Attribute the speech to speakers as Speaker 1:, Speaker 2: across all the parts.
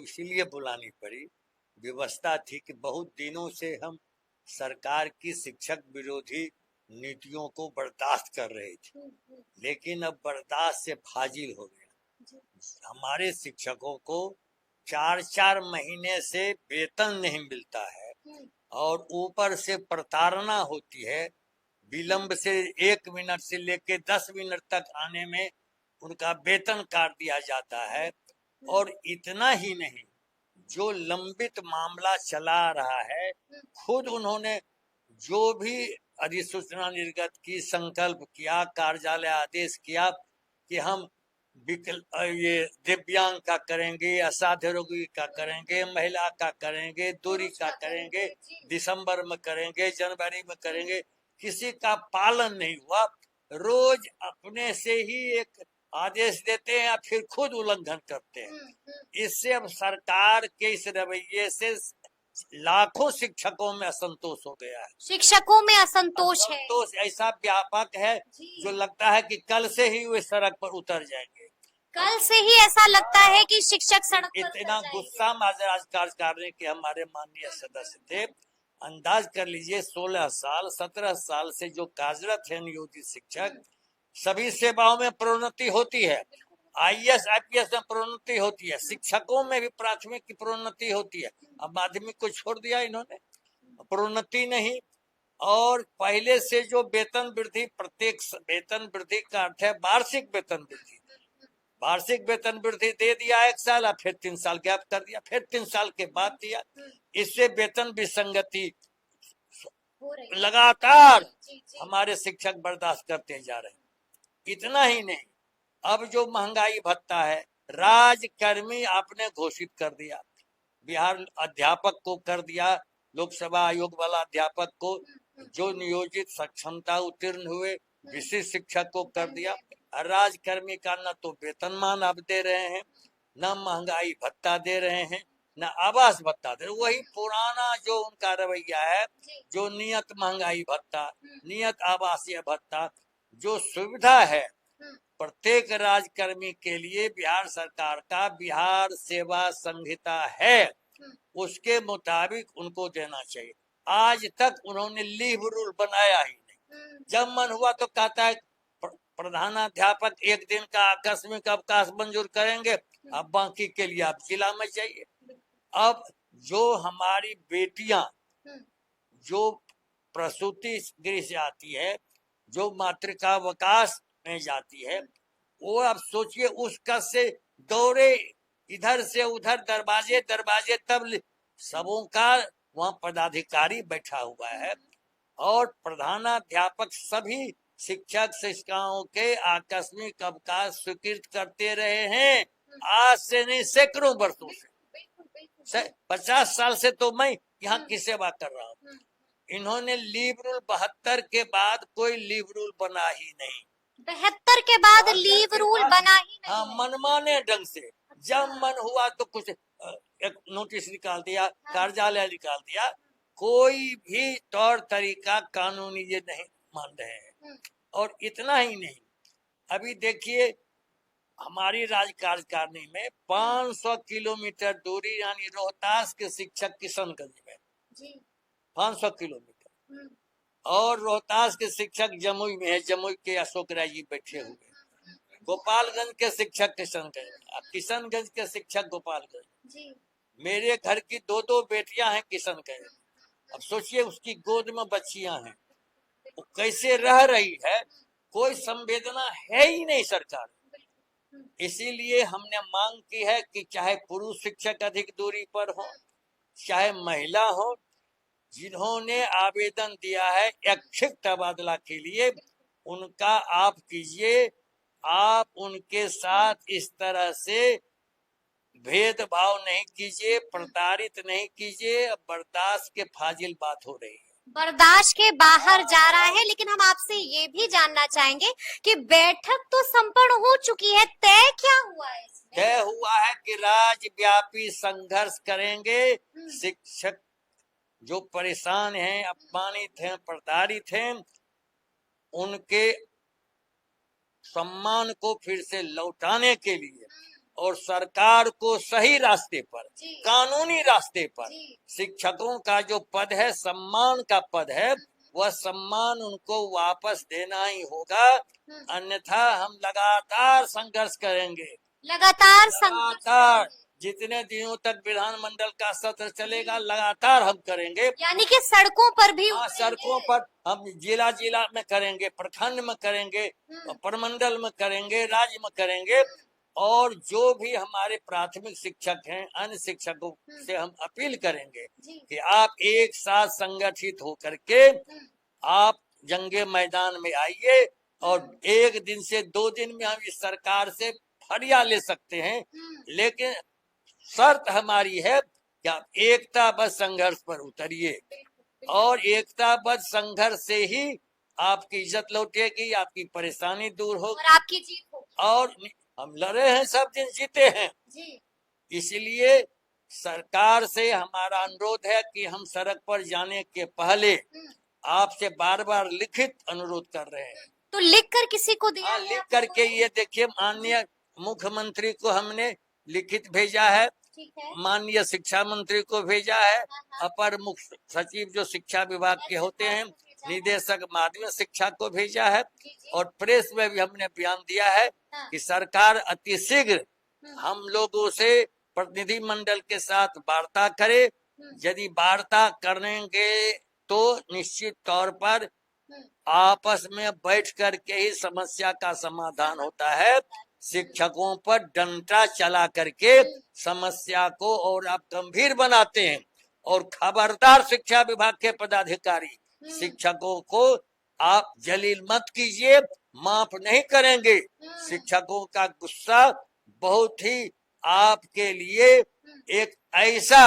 Speaker 1: इसलिए बुलानी पड़ी। व्यवस्था थी कि बहुत दिनों से हम सरकार की शिक्षक विरोधी नीतियों को बर्दाश्त कर रहे थे, लेकिन अब बर्दाश्त से फाजिल हो गया। हमारे शिक्षकों को 4-4 महीने से वेतन नहीं मिलता है और ऊपर से प्रताड़ना होती है। विलंब से 1 मिनट से लेके 10 मिनट तक आने में उनका वेतन काट दिया जाता है। और इतना ही नहीं, जो लंबित मामला चला रहा है, खुद उन्होंने जो भी अधिसूचना निर्गत की, संकल्प किया, कार्यालय आदेश किया कि हम ये दिव्यांग का करेंगे, असाध्य रोगी का करेंगे, महिला का करेंगे, दूरी का करेंगे, दिसंबर में करेंगे, जनवरी में करेंगे, किसी का पालन नहीं हुआ। रोज अपने से ही एक आदेश देते हैं या फिर खुद उल्लंघन करते हैं। इससे अब सरकार के इस रवैये से लाखों शिक्षकों में असंतोष हो गया है।
Speaker 2: शिक्षकों में असंतोष है,
Speaker 1: असंतोष ऐसा व्यापक है जो लगता है कि कल से ही वे सड़क पर उतर जाएंगे।
Speaker 2: कल से ही ऐसा लगता है कि शिक्षक सड़क पर
Speaker 1: इतना गुस्सा आज कार्यकारिणी के हमारे माननीय सदस्य थे। अंदाज कर लीजिए, 16 साल 17 साल से जो कार्यरत है नियोजित शिक्षक, सभी सेवाओं में प्रोन्नति होती है, IAS IPS में प्रोन्नति होती है, शिक्षकों में भी प्राथमिक की प्रोन्नति होती है। अब माध्यमिक को छोड़ दिया इन्होंने, प्रोन्नति नहीं। और पहले से जो वेतन वृद्धि, प्रत्येक वेतन वृद्धि का अर्थ है वार्षिक वेतन वृद्धि, वार्षिक वेतन वृद्धि दे दिया 1 साल, और फिर 3 साल गैप कर दिया, फिर 3 साल के बाद दिया। इससे वेतन विसंगति लगातार हमारे शिक्षक बर्दाश्त करते जा रहे हैं। इतना ही नहीं, अब जो महंगाई भत्ता है, राजकर्मी आपने घोषित कर दिया, बिहार अध्यापक को कर दिया, लोकसभा आयोग वाला अध्यापक को, जो नियोजित सक्षमता उत्तीर्ण हुए विशिष्ट शिक्षक को कर दिया। राजकर्मी का न तो वेतनमान आप दे रहे हैं, न महंगाई भत्ता दे रहे हैं, न आवास भत्ता दे रहे। वही पुराना जो उनका रवैया है, जो नियत महंगाई भत्ता, नियत आवासीय भत्ता, जो सुविधा है प्रत्येक राजकर्मी के लिए बिहार सरकार का बिहार सेवा संहिता है, उसके मुताबिक उनको देना चाहिए। आज तक उन्होंने लीव रूल बनाया ही नहीं। जब मन हुआ तो कहता है प्रधानाध्यापक 1 दिन का आकस्मिक अवकाश मंजूर करेंगे, अब बाकी के लिए आप जिला में जाइए। अब जो हमारी बेटियां जो प्रसूति गृह से आती है, जो मातृकावकाश में जाती है, वो अब सोचिए उस कस से दौड़े इधर से उधर, दरवाजे दरवाजे, तब सबों का वहाँ पदाधिकारी बैठा हुआ है और प्रधानाध्यापक सभी शिक्षक शिक्षिकाओं के आकस्मिक अवकाश स्वीकृत करते रहे हैं। आज से नहीं, सैकड़ों वर्षों से, 50 साल से तो मैं यहाँ की सेवा कर रहा हूँ। इन्होंने लीव रूल 72 के बाद कोई लीव रूल बना ही नहीं।
Speaker 2: 72 के बाद लीव रूल बना ही नहीं।
Speaker 1: हाँ, मनमाने ढंग से जब मन हुआ तो कुछ एक नोटिस निकाल दिया, कार्यालय निकाल दिया। कोई भी तौर तरीका कानूनी ये नहीं मान रहे हैं। और इतना ही नहीं, अभी देखिए हमारी राज्य कार्यकारिणी में 500 किलोमीटर दूरी, यानी रोहतास के शिक्षक किशनगंज में 500 किलोमीटर, और रोहतास के शिक्षक जमुई में है, जमुई के अशोक राय जी बैठे हुए, गोपालगंज के शिक्षक किशनगंज, किशनगंज के शिक्षक गोपालगंज। मेरे घर की 2 बेटियां हैं किशनगंज। अब सोचिए उसकी गोद में बच्चियां हैं, वो कैसे रह रही है, कोई संवेदना है ही नहीं सरकार। इसीलिए हमने मांग की है कि चाहे पुरुष शिक्षक अधिक दूरी पर हो, चाहे महिला हो, जिन्होंने आवेदन दिया है ऐच्छिक तबादला के लिए, उनका आप कीजिए। आप उनके साथ इस तरह से भेदभाव नहीं कीजिए, प्रताड़ित नहीं कीजिए। बर्दाश्त के फाजिल बात हो रही है,
Speaker 2: बर्दाश्त के बाहर जा रहा है। लेकिन हम आपसे ये भी जानना चाहेंगे कि बैठक तो संपन्न हो चुकी है, तय क्या हुआ है इसमें?
Speaker 1: तय हुआ है कि राज्यव्यापी संघर्ष करेंगे। शिक्षक जो परेशान हैं, अपमानित हैं, प्रताड़ित हैं, उनके सम्मान को फिर से लौटाने के लिए और सरकार को सही रास्ते पर,
Speaker 2: जी
Speaker 1: कानूनी रास्ते पर
Speaker 2: जी
Speaker 1: शिक्षकों का जो पद है, सम्मान का पद है, वह सम्मान उनको वापस देना ही होगा। अन्यथा हम लगातार संघर्ष करेंगे,
Speaker 2: लगातार संघर्ष
Speaker 1: लगातार
Speaker 2: करेंगे।
Speaker 1: जितने दिनों तक विधानमंडल का सत्र चलेगा लगातार हम करेंगे।
Speaker 2: यानी कि सड़कों पर भी
Speaker 1: हाँ,
Speaker 2: उतरेंगे।
Speaker 1: सड़कों पर हम जिला जिला में करेंगे, प्रखंड में करेंगे, प्रमंडल में करेंगे, राज्य में करेंगे। और जो भी हमारे प्राथमिक शिक्षक हैं, अन्य शिक्षकों से हम अपील करेंगे
Speaker 2: जी
Speaker 1: कि आप एक साथ संगठित होकर के आप जंगे मैदान में आइए और एक दिन से 2 दिन में हम इस सरकार से फरिया ले सकते हैं। लेकिन शर्त हमारी है कि आप एकताबद्ध संघर्ष पर उतरिए और एकताबद्ध संघर्ष से ही आपकी इज्जत लौटेगी, आपकी परेशानी दूर होगी
Speaker 2: और आपकी जीत होगी।
Speaker 1: और हम लड़े हैं, सब दिन जीते हैं।
Speaker 2: जी
Speaker 1: इसलिए सरकार से हमारा अनुरोध है कि हम सड़क पर जाने के पहले आपसे बार बार लिखित अनुरोध कर रहे हैं।
Speaker 2: तो लिख कर किसी को दिया है
Speaker 1: लिख
Speaker 2: आप
Speaker 1: करके
Speaker 2: लोगों ने?
Speaker 1: ये देखिए, माननीय मुख्यमंत्री को हमने लिखित भेजा है,
Speaker 2: ठीक है।
Speaker 1: माननीय शिक्षा मंत्री को भेजा है, अपर मुख्य सचिव जो शिक्षा विभाग के होते हैं, निदेशक माध्यमिक शिक्षा को भेजा है
Speaker 2: जी, जी।
Speaker 1: और प्रेस में भी हमने बयान दिया है कि सरकार अतिशीघ्र हम लोगों से प्रतिनिधि मंडल के साथ वार्ता करे। यदि वार्ता करेंगे तो निश्चित तौर पर आपस में बैठ करके ही समस्या का समाधान होता है। शिक्षकों पर डंडा चला करके समस्या को और आप गंभीर बनाते हैं। और खबरदार शिक्षा विभाग के पदाधिकारी, शिक्षकों को आप जलील मत कीजिए, माफ नहीं करेंगे। शिक्षकों का गुस्सा बहुत ही आपके लिए एक ऐसा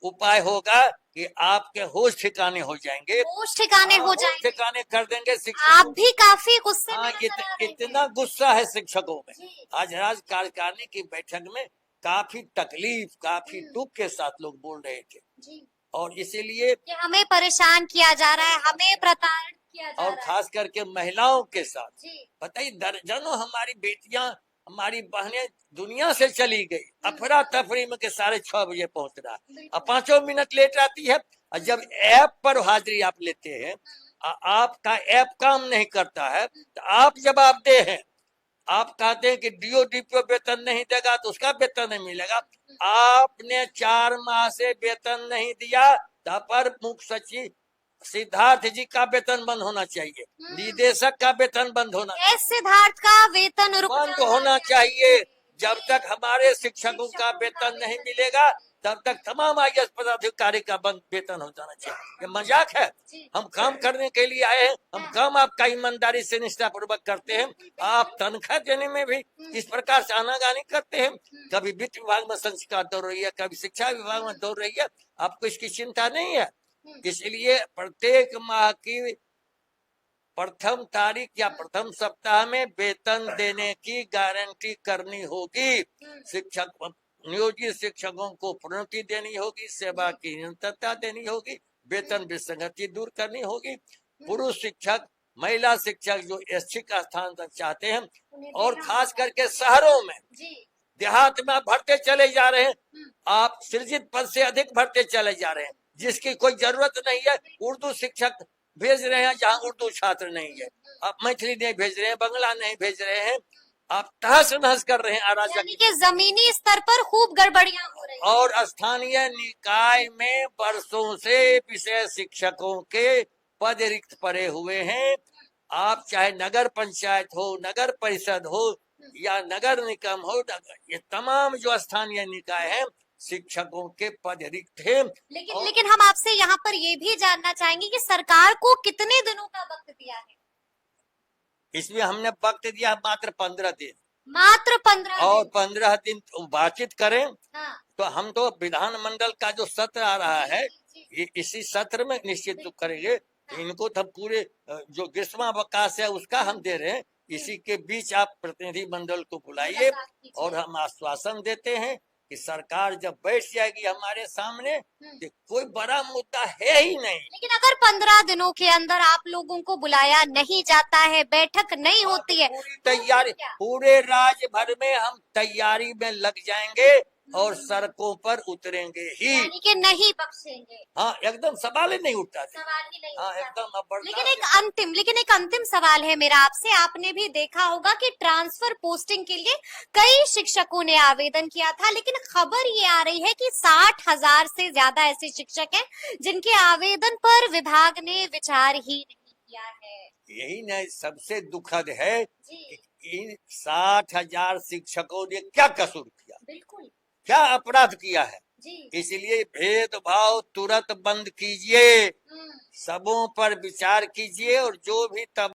Speaker 1: उपाय होगा कि आपके होश ठिकाने हो जाएंगे,
Speaker 2: होश ठिकाने हो
Speaker 1: होश
Speaker 2: जाएंगे।
Speaker 1: ठिकाने कर देंगे
Speaker 2: आप
Speaker 1: शिक्षकों।
Speaker 2: भी काफी गुस्से में
Speaker 1: हाँ,
Speaker 2: नजर आ रहे थे।
Speaker 1: इतना गुस्सा है शिक्षकों में।
Speaker 2: जी।
Speaker 1: आज राज्य कार्यकारिणी की बैठक में काफी तकलीफ, काफी दुख के साथ लोग बोल रहे थे
Speaker 2: जी।
Speaker 1: और इसीलिए
Speaker 2: कि हमें परेशान किया जा रहा है, हमें प्रताड़ित किया जा
Speaker 1: और
Speaker 2: रहा है।
Speaker 1: खास करके महिलाओं के साथ
Speaker 2: जी
Speaker 1: बताइए, दर्जनों हमारी बेटियां, हमारी बहनें दुनिया से चली गई, अफरा तफरी में के 6:30 बजे पहुंच रहा है और 5 मिनट लेट आती है। और जब ऐप पर हाजिरी आप लेते हैं, आपका ऐप काम नहीं करता है तो आप जवाबदेह हैं। आप कहते हैं कि डीओडीपीओ वेतन नहीं देगा तो उसका वेतन नहीं मिलेगा। आपने 4 माह से वेतन नहीं दिया तो अपर मुख्य सचिव सिद्धार्थ जी का वेतन बंद होना चाहिए, निदेशक का वेतन बंद होना
Speaker 2: एस सिद्धार्थ का वेतन रुक
Speaker 1: बंद
Speaker 2: जाना
Speaker 1: होना चाहिए। जब तक हमारे शिक्षकों का वेतन नहीं मिलेगा तब तक तमाम आईएएस पदाधिकारी का बंद वेतन हो जाना चाहिए। ये मजाक है? हम काम करने के लिए आए हैं, हम काम आपका ईमानदारी से निष्ठा पूर्वक करते हैं। आप तनख्वाह देने में भी इस प्रकार से आनाकानी करते हैं। कभी वित्त विभाग में संस्कार दौड़ रही है, कभी शिक्षा विभाग में दौड़ रही है, आपको इसकी चिंता नहीं है। इसलिए प्रत्येक माह की प्रथम तारीख या प्रथम सप्ताह में वेतन देने की गारंटी करनी होगी। शिक्षक, नियोजित शिक्षकों को प्रोन्नति देनी होगी, सेवा की निरंतरता देनी होगी, वेतन विसंगति दूर करनी होगी। पुरुष शिक्षक, महिला शिक्षक जो ऐच्छिक स्थान तक चाहते हैं और खास करके शहरों में, देहात में भरते चले जा रहे हैं, आप सृजित पद से अधिक भरते चले जा रहे हैं, जिसकी कोई जरूरत नहीं है। उर्दू शिक्षक भेज रहे हैं जहाँ उर्दू छात्र नहीं है, आप मैथिली नहीं भेज रहे हैं, बंगला नहीं भेज रहे हैं, आप तहस नहस कर रहे हैं अराजक।
Speaker 2: यानी कि जमीनी स्तर पर खूब गड़बड़ियां हो रही हैं।
Speaker 1: और स्थानीय निकाय में वर्षों से विषय शिक्षकों के पद रिक्त पड़े हुए हैं। आप चाहे नगर पंचायत हो, नगर परिषद हो या नगर निगम हो, ये तमाम जो स्थानीय निकाय है, शिक्षकों के पद रिक्त हैं।
Speaker 2: लेकिन हम आपसे यहाँ पर ये भी जानना चाहेंगे कि सरकार को कितने दिनों का वक्त दिया है?
Speaker 1: इसमें हमने वक्त दिया मात्र 15 दिन,
Speaker 2: मात्र 15
Speaker 1: और
Speaker 2: दिन।
Speaker 1: 15 दिन बातचीत करें।
Speaker 2: हाँ।
Speaker 1: तो हम तो विधानमंडल का जो सत्र आ रहा है, ये इसी सत्र में निश्चित रूप करेंगे। इनको तो पूरे जो ग्रीष्मावकाश है उसका हम दे रहे हैं। इसी के बीच आप प्रतिनिधि मंडल को बुलाइए और हम आश्वासन देते हैं कि सरकार जब बैठ जाएगी हमारे सामने कि कोई बड़ा मुद्दा है ही नहीं।
Speaker 2: लेकिन अगर 15 दिनों के अंदर आप लोगों को बुलाया नहीं जाता है, बैठक नहीं होती है,
Speaker 1: पूरी तैयारी, पूरे राज्य भर में हम तैयारी में लग जाएंगे और सड़कों पर उतरेंगे ही।
Speaker 2: यानी कि नहीं बख्शेंगे।
Speaker 1: हाँ, एकदम सवाल ही नहीं उठता।
Speaker 2: सवाल ही नहीं
Speaker 1: हाँ,
Speaker 2: उठता।
Speaker 1: एकदम अब
Speaker 2: लेकिन एक अंतिम सवाल है मेरा आपसे। आपने भी देखा होगा कि ट्रांसफर पोस्टिंग के लिए कई शिक्षकों ने आवेदन किया था, लेकिन खबर ये आ रही है कि 60,000 से ज्यादा ऐसे शिक्षक हैं जिनके आवेदन पर विभाग ने विचार ही नहीं किया है।
Speaker 1: यही न सबसे दुखद है
Speaker 2: जी
Speaker 1: कि इन 60,000 शिक्षकों ने क्या कसूर किया,
Speaker 2: बिल्कुल
Speaker 1: क्या अपराध किया है।
Speaker 2: जी।
Speaker 1: इसलिए भेदभाव तुरंत बंद कीजिए, सबों पर विचार कीजिए और जो भी तब